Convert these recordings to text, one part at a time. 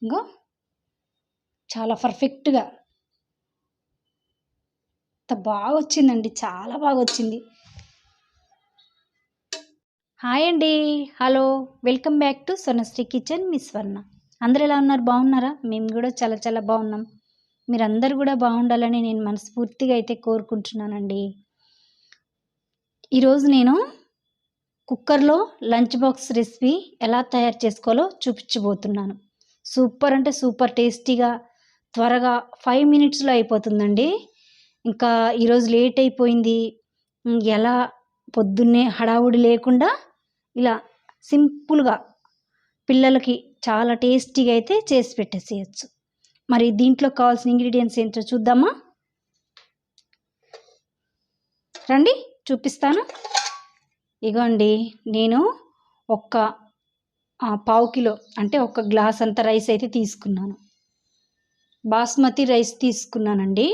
ఇంకో చాలా పర్ఫెక్ట్గా ఎంత బాగా వచ్చిందండి, చాలా బాగా వచ్చింది. హాయ్ అండి, hello, welcome back to Sonashri kitchen. మీ స్వర్ణ. అందరు ఎలా ఉన్నారు? బాగున్నారా? మేము కూడా చాలా చాలా బాగున్నాం. మీరందరూ కూడా బాగుండాలని నేను మనస్ఫూర్తిగా అయితే కోరుకుంటున్నానండి. ఈరోజు నేను కుక్కర్లో లంచ్ బాక్స్ రెసిపీ ఎలా తయారు చేసుకోవాలో చూపించబోతున్నాను. సూపర్ అంటే సూపర్ టేస్టీగా, త్వరగా 5 మినిట్స్లో అయిపోతుందండి. ఇంకా ఈరోజు లేట్ అయిపోయింది, ఎలా పొద్దున్నే హడావుడి లేకుండా ఇలా సింపుల్గా పిల్లలకి చాలా టేస్టీగా అయితే చేసి పెట్టేసేయచ్చు. మరి దీంట్లో కావాల్సిన ఇంగ్రీడియంట్స్ ఏంటో చూద్దామా? రండి చూపిస్తాను. ఇగోండి, నేను ఒక్క పావు కిలో అంటే 1 గ్లాస్ అంత రైస్ అయితే తీసుకున్నాను. బాస్మతి రైస్ తీసుకున్నానండి.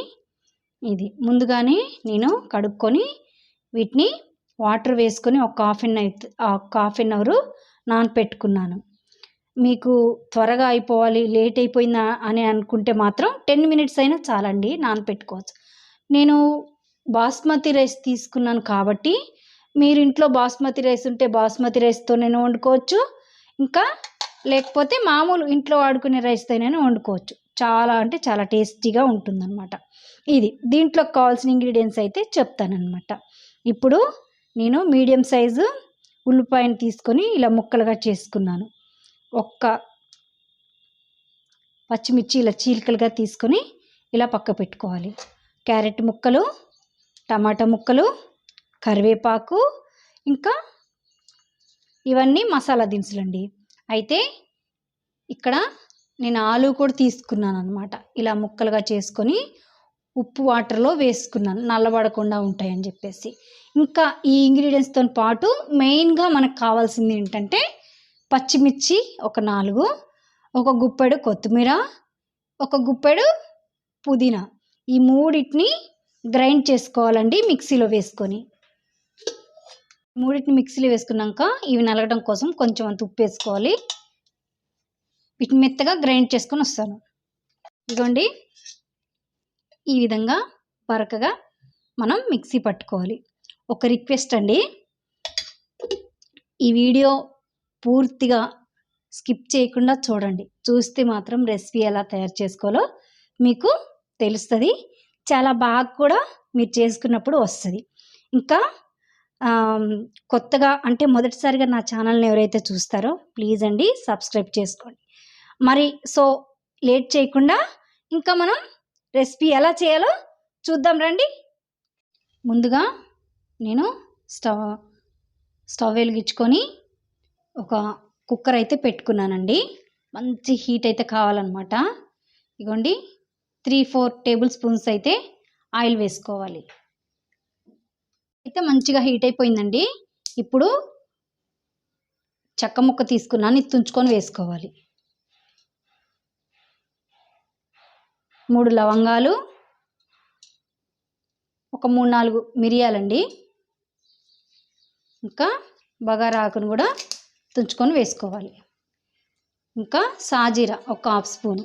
ఇది ముందుగానే నేను కడుక్కొని వీటిని వాటర్ వేసుకొని ఒక హాఫ్ అన్ అవర్ నానపెట్టుకున్నాను. మీకు త్వరగా అయిపోవాలి, లేట్ అయిపోయిందా అని అనుకుంటే మాత్రం 10 మినిట్స్ అయినా చాలండి, నానపెట్టుకోవచ్చు. నేను బాస్మతి రైస్ తీసుకున్నాను కాబట్టి మీరు ఇంట్లో బాస్మతి రైస్ ఉంటే బాస్మతి రైస్తో నేను వండుకోవచ్చు, ఇంకా లేకపోతే మామూలు ఇంట్లో వాడుకునే రైస్తో నేను వండుకోవచ్చు. చాలా అంటే చాలా టేస్టీగా ఉంటుందన్నమాట. ఇది దీంట్లో కావాల్సిన ఇంగ్రీడియంట్స్ అయితే చెప్తానన్నమాట. ఇప్పుడు నేను మీడియం సైజు ఉల్లిపాయను తీసుకొని ఇలా ముక్కలుగా చేసుకున్నాను. ఒక్క పచ్చిమిర్చి ఇలా చీలికలుగా తీసుకొని ఇలా పక్క పెట్టుకోవాలి. క్యారెట్ ముక్కలు, టమాటా ముక్కలు, కరివేపాకు, ఇంకా ఇవన్నీ మసాలా దినుసులండి. అయితే ఇక్కడ నేను ఆలు కూడా తీసుకున్నాను అనమాట. ఇలా ముక్కలుగా చేసుకొని ఉప్పు వాటర్లో వేసుకున్నాను, నల్లబడకుండా ఉంటాయని చెప్పేసి. ఇంకా ఈ ఇంగ్రీడియంట్స్తో పాటు మెయిన్గా మనకు కావాల్సింది ఏంటంటే పచ్చిమిర్చి ఒక 4, ఒక గుప్పెడు కొత్తిమీర, ఒక గుప్పెడు పుదీనా. ఈ మూడింటిని గ్రైండ్ చేసుకోవాలండి మిక్సీలో వేసుకొని. మూడింటిని మిక్సీలో వేసుకున్నాక ఇవి నలగడం కోసం కొంచెం అంత ఉప్పు వేసుకోవాలి. వీటిని మెత్తగా గ్రైండ్ చేసుకొని వస్తాను. ఇదిగోండి, ఈ విధంగా బరకగా మనం మిక్సీ పట్టుకోవాలి. ఒక రిక్వెస్ట్ అండి, ఈ వీడియో పూర్తిగా స్కిప్ చేయకుండా చూడండి. చూస్తే మాత్రం రెసిపీ ఎలా తయారు చేసుకోవాలో మీకు తెలుస్తుంది. చాలా బాగా కూడా మీరు చేసుకున్నప్పుడు వస్తుంది. ఇంకా కొత్తగా అంటే మొదటిసారిగా నా ఛానల్ని ఎవరైతే చూస్తారో ప్లీజ్ అండి సబ్స్క్రైబ్ చేసుకోండి. మరి సో లేట్ చేయకుండా ఇంకా మనం రెసిపీ ఎలా చేయాలో చూద్దాం రండి. ముందుగా నేను స్టవ్ వెలిగించుకొని ఒక కుక్కర్ అయితే పెట్టుకున్నానండి. మంచి హీట్ అయితే కావాలన్నమాట. ఇగోండి, 3-4 టేబుల్ స్పూన్స్ అయితే ఆయిల్ వేసుకోవాలి. అయితే మంచిగా హీట్ అయిపోయిందండి. ఇప్పుడు చెక్క ముక్క తీసుకున్నాను, ఇది తుంచుకొని వేసుకోవాలి. 3 లవంగాలు, ఒక 3-4 మిరియాలండి, ఇంకా బగారా ఆకును కూడా తుంచుకొని వేసుకోవాలి. ఇంకా సాజీరా ఒక 1/2 స్పూను.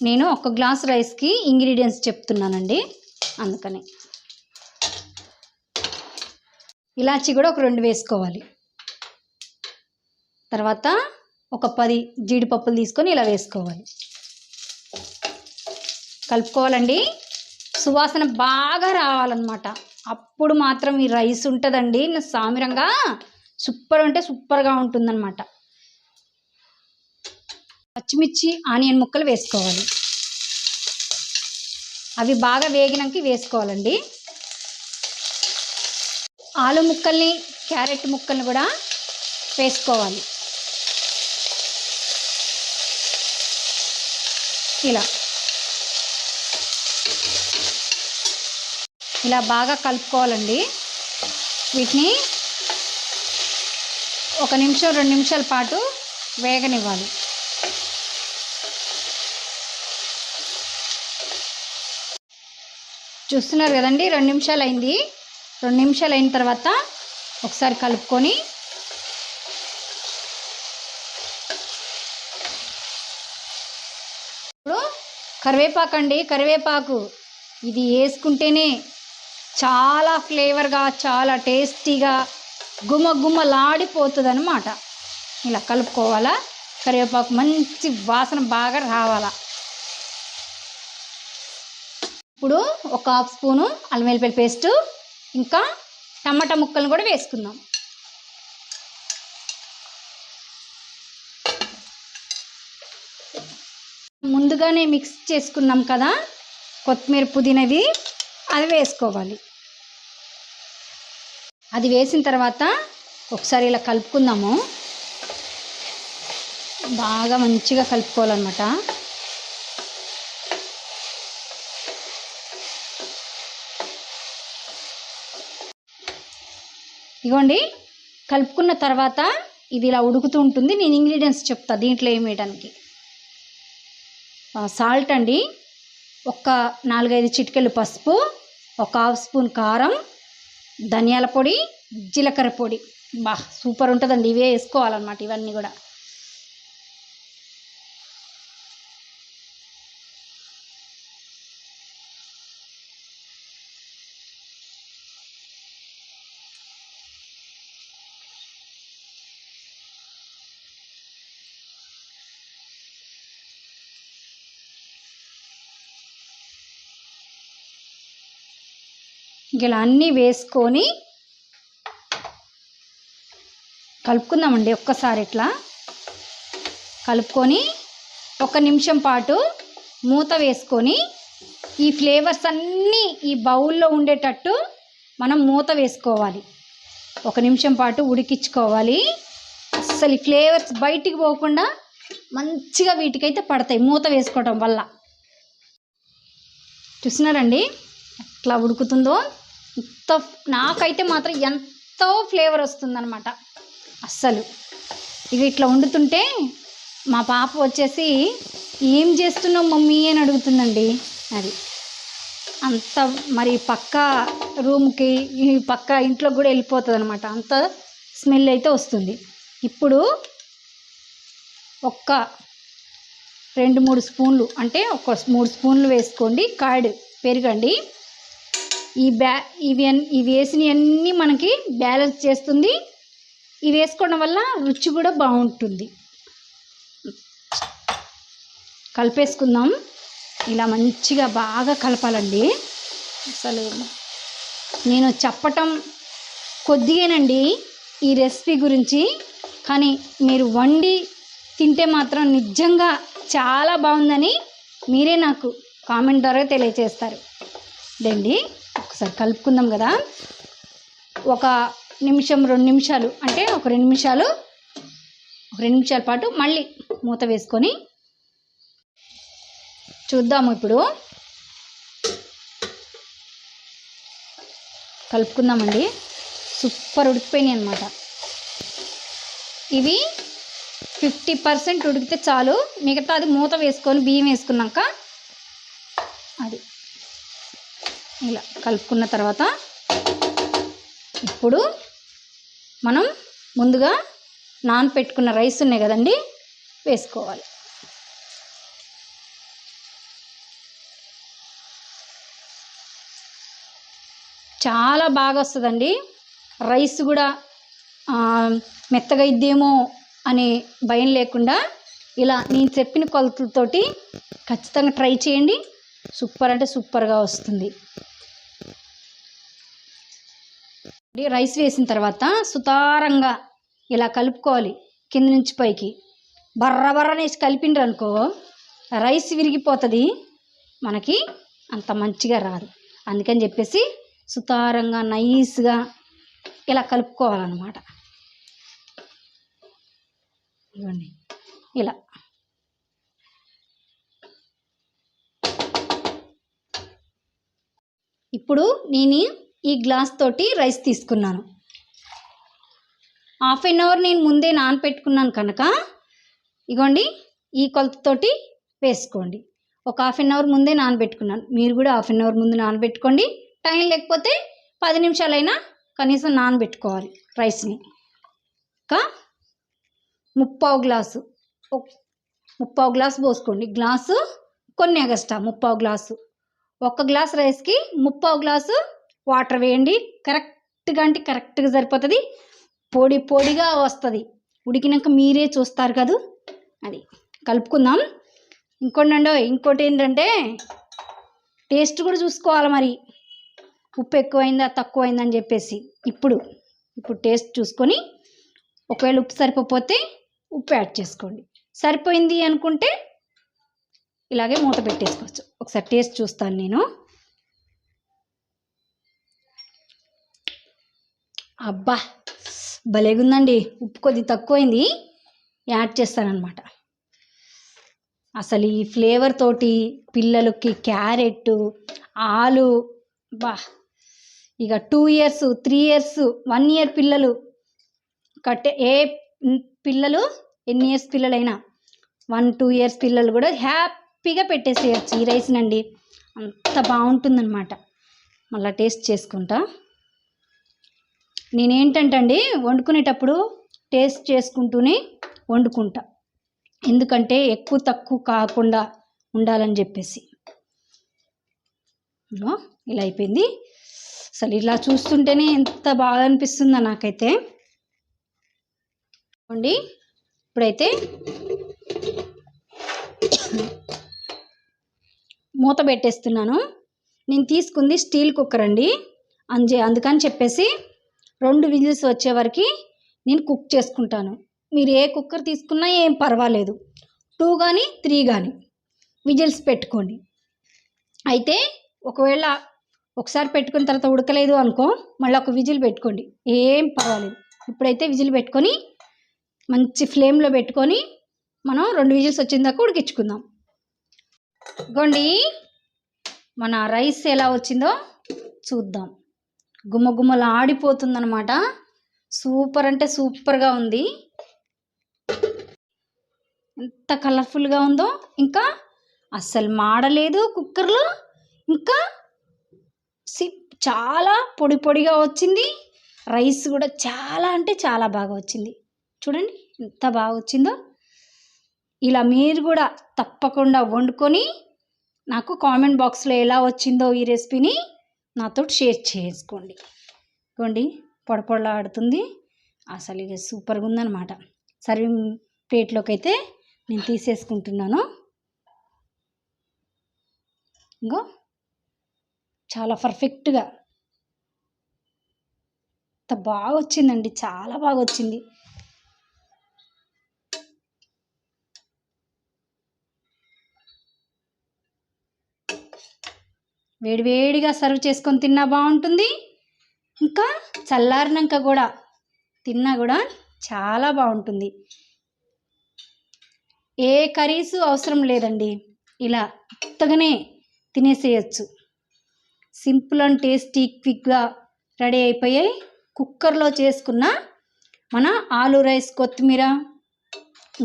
నేను 1 గ్లాస్ రైస్కి ఇంగ్రీడియంట్స్ చెప్తున్నానండి, అందుకని. ఇలాచి కూడా ఒక 2 వేసుకోవాలి. తర్వాత ఒక 10 జీడిపప్పులు తీసుకొని ఇలా వేసుకోవాలి. కలుపుకోవాలండి. సువాసన బాగా రావాలన్నమాట. అప్పుడు మాత్రం ఈ రైస్ ఉంటుందండి సామిరంగా సూపర్ అంటే సూపర్గా ఉంటుందన్నమాట. పచ్చిమిర్చి, ఆనియన్ ముక్కలు వేసుకోవాలి. అవి బాగా వేగినాక వేసుకోవాలండి. ఆలు ముక్కల్ని, క్యారెట్ ముక్కల్ని కూడా వేసుకోవాలి. ఇలా బాగా కలుపుకోవాలండి. వీటిని 1 నిమిషం 2 నిమిషాల పాటు వేగనివ్వాలి. చూస్తున్నారు కదండి, 2 నిమిషాలు అయింది. 2 నిమిషాలు అయిన తర్వాత ఒకసారి కలుపుకొని కరివేపాకు అండి, కరివేపాకు ఇది వేసుకుంటేనే చాలా ఫ్లేవర్గా, చాలా టేస్టీగా గుమగుమలాడిపోతుంది అన్నమాట. ఇలా కలుపుకోవాలా. కరివేపాకు మంచి వాసన బాగా రావాలా. ఇప్పుడు ఒక హాఫ్ స్పూను అల్లం వెల్లుల్లి పేస్టు, ఇంకా టమాటా ముక్కలను కూడా వేసుకుందాం. ముందుగానే మిక్స్ చేసుకున్నాం కదా కొత్తిమీర పుదీనవి, అది వేసుకోవాలి. అది వేసిన తర్వాత ఒకసారి ఇలా కలుపుకుందాము. బాగా మంచిగా కలుపుకోవాలన్నమాట. ఇగోండి, కలుపుకున్న తర్వాత ఇది ఇలా ఉడుకుతూ ఉంటుంది. నేను ఇంగ్రీడియంట్స్ చెప్తా దీంట్లో ఏం వేయడానికి. సాల్ట్ అండి, ఒక 4-5 చిటికెళ్ళు పసుపు, ఒక హాఫ్ స్పూన్ కారం, ధనియాల పొడి, జీలకర్ర పొడి. సూపర్ ఉంటుందండి. ఇవే వేసుకోవాలన్నమాట ఇవన్నీ కూడా. ఇలా అన్నీ వేసుకొని కలుపుకుందామండి. ఒక్కసారి ఇట్లా కలుపుకొని 1 నిమిషం పాటు మూత వేసుకొని ఈ ఫ్లేవర్స్ అన్నీ ఈ బౌల్లో ఉండేటట్టు మనం మూత వేసుకోవాలి. 1 నిమిషం పాటు ఉడికించుకోవాలి. అస్సలు ఈ ఫ్లేవర్స్ బయటికి పోకుండా మంచిగా వీటికైతే పడతాయి మూత వేసుకోవడం వల్ల. చూస్తున్నారండి ఎట్లా ఉడుకుతుందో. నాకైతే మాత్రం ఎంతో ఫ్లేవర్ వస్తుందన్నమాట అస్సలు. ఇక ఇట్లా వండుతుంటే మా పాప వచ్చేసి ఏం చేస్తున్నావు మమ్మీ అని అడుగుతుందండి. అది అంత మరి పక్క రూమ్కి, ఈ పక్క ఇంట్లోకి కూడా వెళ్ళిపోతుంది అనమాట. అంత స్మెల్ అయితే వస్తుంది. ఇప్పుడు ఒక 2-3 స్పూన్లు, అంటే ఒక 3 స్పూన్లు వేసుకోండి కర్డ్ పెరుగండి. ఇవి వేసినవన్నీ మనకి బ్యాలెన్స్ చేస్తుంది. ఇవి వేసుకోవడం వల్ల రుచి కూడా బాగుంటుంది. కలిపేసుకుందాం. ఇలా మంచిగా బాగా కలపాలండి. అసలు నేను చెప్పటం కొద్దిగానండి ఈ రెసిపీ గురించి, కానీ మీరు వండి తింటే మాత్రం నిజంగా చాలా బాగుందని మీరే నాకు కామెంట్ ద్వారా తెలియజేస్తారు. ఇదండి, ఒకసారి కలుపుకుందాం కదా. 1 నిమిషం 2 నిమిషాలు, అంటే ఒక 2 నిమిషాల పాటు మళ్ళీ మూత వేసుకొని చూద్దాము. ఇప్పుడు కలుపుకుందామండి. సూపర్ ఉడికిపోయినాయి అన్నమాట. ఇవి 50% ఉడికితే చాలు. మిగతా అది మూత వేసుకొని బియ్యం వేసుకున్నాక అది ఇలా కలుపుకున్న తర్వాత ఇప్పుడు మనం ముందుగా నానపెట్టుకున్న రైస్ ఉన్నాయి కదండి, వేసుకోవాలి. చాలా బాగా వస్తుందండి. రైస్ కూడా మెత్తగా ఇద్దేమో అనే భయం లేకుండా ఇలా నేను చెప్పిన కొలతలతోటి ఖచ్చితంగా ట్రై చేయండి. సూపర్ అంటే సూపర్గా వస్తుంది. రైస్ వేసిన తర్వాత సుతారంగా ఇలా కలుపుకోవాలి. కింద నుంచి పైకి బర్రనేసి కలిపిండ్రు అనుకో రైస్ విరిగిపోతుంది, మనకి అంత మంచిగా రాదు. అందుకని చెప్పేసి సుతారంగా నైస్గా ఇలా కలుపుకోవాలన్నమాట. ఇవ్వండి ఇలా. ఇప్పుడు నేను ఈ గ్లాస్ తోటి రైస్ తీసుకున్నాను. 1/2 అవర్ నేను ముందే నానపెట్టుకున్నాను కనుక ఇగోండి ఈ కొలతతోటి వేసుకోండి. ఒక 1/2 అవర్ ముందే నానబెట్టుకున్నాను. మీరు కూడా 1/2 అవర్ ముందు నానబెట్టుకోండి. టైం లేకపోతే 10 నిమిషాలైనా కనీసం నానబెట్టుకోవాలి రైస్ని. ఇంకా 3/4 గ్లాసు పోసుకోండి. గ్లాసు కొన్ని ఎగస్ట్రా 3/4 గ్లాసు. 1 గ్లాస్ రైస్కి 3/4 గ్లాసు వాటర్ వేయండి. కరెక్ట్గా అంటే కరెక్ట్గా సరిపోతుంది. పొడి పొడిగా వస్తుంది. ఉడికినాక మీరే చూస్తారు కదా. అది కలుపుకుందాం. ఇంకోటి ఏంటంటే టేస్ట్ కూడా చూసుకోవాలి. మరి ఉప్పు ఎక్కువైందా తక్కువైందా అని చెప్పేసి ఇప్పుడు టేస్ట్ చూసుకొని, ఒకవేళ ఉప్పు సరిపోతే ఉప్పు యాడ్ చేసుకోండి. సరిపోయింది అనుకుంటే ఇలాగే మూత పెట్టేసుకోవచ్చు. ఒకసారి టేస్ట్ చూస్తాను నేను. అబ్బా భలేగుందండి. ఉప్పు కొద్ది తక్కువైంది, యాడ్ చేస్తానన్నమాట. అసలు ఈ ఫ్లేవర్ తోటి పిల్లలకి క్యారెట్, ఆలు, బా ఇక 2 ఇయర్స్ 3 ఇయర్స్ 1 ఇయర్ పిల్లలు ఏ పిల్లలు ఎన్ని ఇయర్స్ పిల్లలైనా 1-2 ఇయర్స్ పిల్లలు కూడా హ్యాపీగా పెట్టేసేయచ్చు ఈ రైస్నండి. అంత బాగుంటుందన్నమాట. మళ్ళీ టేస్ట్ చేసుకుంటా. నేనేంటంటే అండి వండుకునేటప్పుడు టేస్ట్ చేసుకుంటూనే వండుకుంటా. ఎందుకంటే ఎక్కువ తక్కువ కాకుండా ఉండాలని చెప్పేసి. ఇలా అయిపోయింది. అసలు ఇలా చూస్తుంటేనే ఎంత బాగా అనిపిస్తుందో నాకైతే. అండి ఇప్పుడైతే మూత పెట్టేస్తున్నాను. నేను తీసుకుంది స్టీల్ కుక్కర్ అండి. అందుకని చెప్పేసి 2 విజిల్స్ వచ్చే వరకు నేను కుక్ చేసుకుంటాను. మీరు ఏ కుక్కర్ తీసుకున్నా ఏం పర్వాలేదు. 2 కానీ 3 కానీ విజిల్స్ పెట్టుకోండి. అయితే ఒకవేళ ఒకసారి పెట్టుకున్న తర్వాత ఉడకలేదు అనుకో, మళ్ళీ ఒక విజిల్ పెట్టుకోండి, ఏం పర్వాలేదు. ఇప్పుడైతే విజిల్ పెట్టుకొని మంచి ఫ్లేమ్లో పెట్టుకొని మనం 2 విజిల్స్ వచ్చిన దాకా ఉడికించుకుందాం. ఇగోండి మన రైస్ ఎలా వచ్చిందో చూద్దాం. గుమ్మగుమ్మలు ఆడిపోతుందన్నమాట. సూపర్ అంటే సూపర్గా ఉంది. ఎంత కలర్ఫుల్గా ఉందో. ఇంకా అస్సలు మాడలేదు కుక్కర్లో. ఇంకా చాలా పొడి పొడిగా వచ్చింది. రైస్ కూడా చాలా అంటే చాలా బాగా వచ్చింది. చూడండి ఎంత బాగా వచ్చిందో. ఇలా మీరు కూడా తప్పకుండా వండుకొని నాకు కామెంట్ బాక్స్లో ఎలా వచ్చిందో ఈ రెసిపీని నాతో షేర్ చేసుకోండి. ఇవ్వండి పొడపొడలాడుతుంది. అసలు ఇక సూపర్గా ఉందన్నమాట. సర్వింగ్ ప్లేట్లోకి అయితే నేను తీసేసుకుంటున్నాను. ఇంకో చాలా పర్ఫెక్ట్గా ఎంత బాగా వచ్చిందండి. చాలా బాగా వచ్చింది. వేడివేడిగా సర్వ్ చేసుకొని తిన్నా బాగుంటుంది. ఇంకా చల్లారినాక కూడా తిన్నా కూడా చాలా బాగుంటుంది. ఏ కర్రీస్ అవసరం లేదండి. ఇలా కొత్తగానే తినేసేయచ్చు. సింపుల్ అండ్ టేస్టీ క్విక్గా రెడీ అయిపోయాయి. కుక్కర్లో చేసుకున్న మన ఆలు రైస్, కొత్తిమీర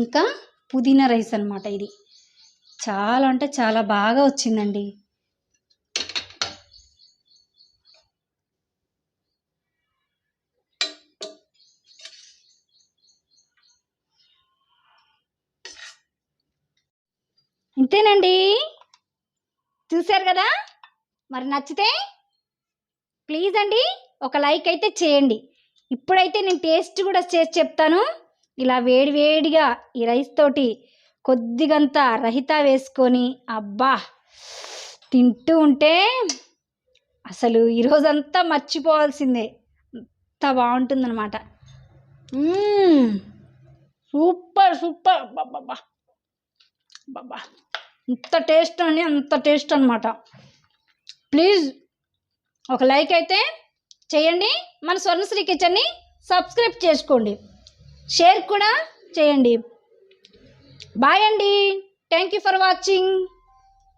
ఇంకా పుదీనా రైస్ అన్నమాట. ఇది చాలా అంటే చాలా బాగా వచ్చిందండి. ఇంతేనండి. చూశారు కదా. మరి నచ్చితే ప్లీజ్ అండి ఒక లైక్ అయితే చేయండి. ఇప్పుడైతే నేను టేస్ట్ కూడా చేసి చెప్తాను. ఇలా వేడివేడిగా ఈ రైస్ తోటి కొద్దిగంత రహితా వేసుకొని అబ్బా తింటూ ఉంటే అసలు ఈరోజంతా మర్చిపోవాల్సిందే. అంత బాగుంటుందన్నమాట. Super super. బాబా బాబా అంత టేస్ట్ అని అంత టేస్ట్ అన్నమాట. ప్లీజ్ ఒక లైక్ అయితే చేయండి. మన స్వర్ణశ్రీ కిచెన్ని సబ్స్క్రైబ్ చేసుకోండి. షేర్ కూడా చేయండి. బాయ్ అండి. Thank you for watching.